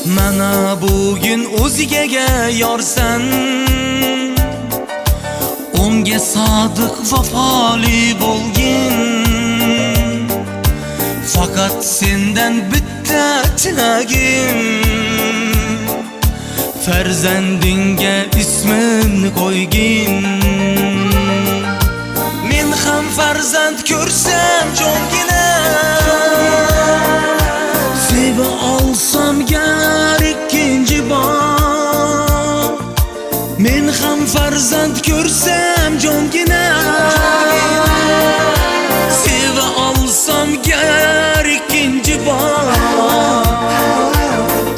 Mana bugün o'zgaga yorsan, unga sodiq vafoli bo'lgin. Faqat sendan bitta tilagim, farzandingga ismini qo'ygin. Men ham farzand ko'rsam jongina, seva olsam gar ikkinchi bor. Men ham farzand ko'rsam jongina, seva olsam gar ikkinchi bor.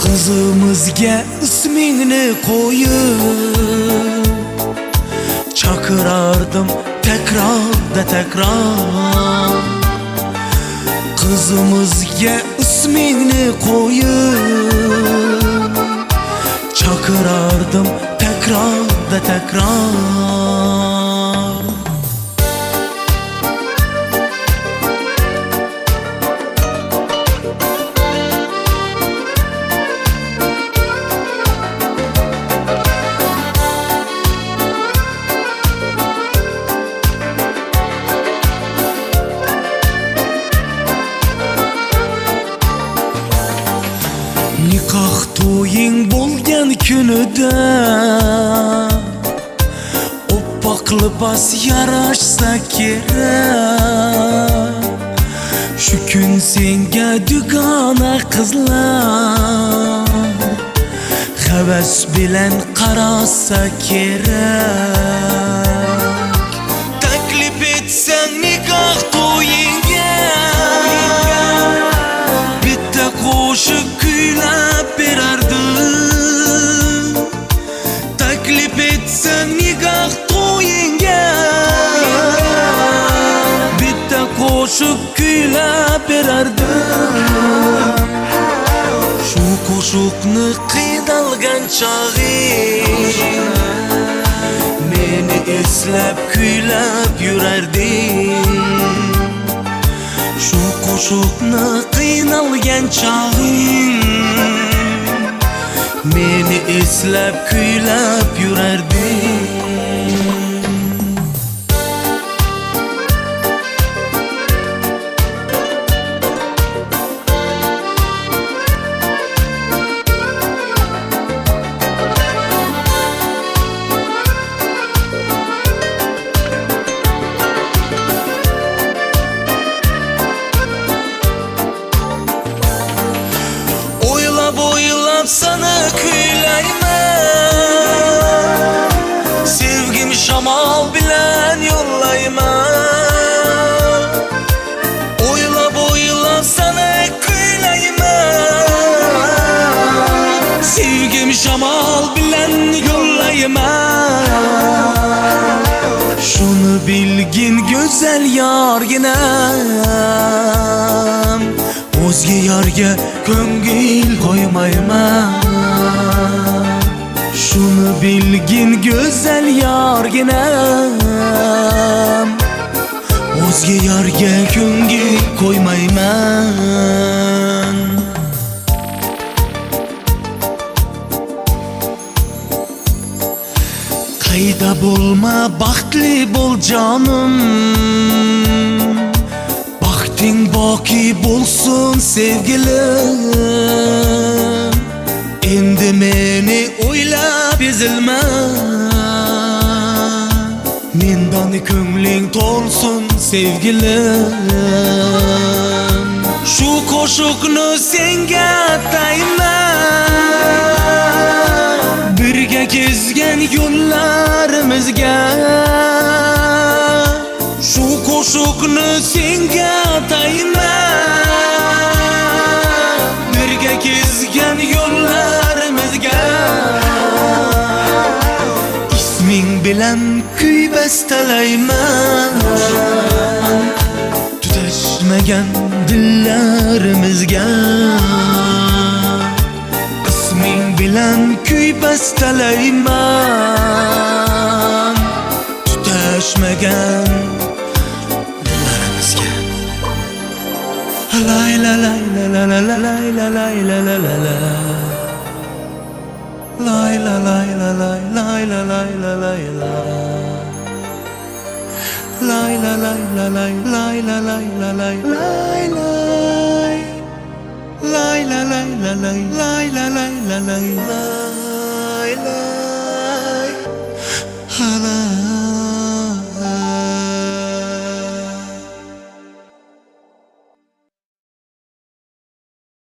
Qizimizga ismingni qo'yib chaqirardim takrorda takror. Qizimizga ismingni qo'yib chaqirardim takrorda takror. Nikoh to'ying bo'lgan kunida oppoq libos yarashsa kerak. Shu kun senga dugona qizlar havas bilan qarasa kerak. Taklif etsang nikoh to'yingga bitta qo'shiq kuylab berardim. Taklif etsang nikoh to'yingga bitta qo'shiq kuylab berardim. Shu qo'shiqni qiydalgan chog'ing meni eslab kuylab yurarding. Shu qo'shiqni qiynalgan chog'ing meni eslab kuylab yurarding. Oylab sana kuylayman, sevgim shamol bilan yollayman. Oylab sana kuylayman, sevgim shamol bilan yollayman. Shuni bilgin go'zal yorginam, o'zga yorga ko'ngil qo'ymayman. Shuni bilgin go'zal yorginam, o'zga yorga ko'ngil qo'ymayman. Qayda bo'lma baxtli bo'l jonim, baxting boqiy bo'lsin sevgilim. Endi meni o'ylab ezilma, mendan ko'ngling to'lsin sevgilim. Shu qo'shiqni senga atayman, birga kezgan yo'llarimizga. Shu qo'shiqni senga atayman, birga kezgan yo'llarimizga. Isming bilan kuy bastalayman, tutashmagan dillarimizga. Isming bilan kuy bastalayman, tutashmagan dillarimizga. La la la la la la la la la la la la la. Lay la lay la lay lay la lay la lay la. Lay la lay la lay lay la lay la lay lay lay. Lay la lay la lay lay la lay la lay lay.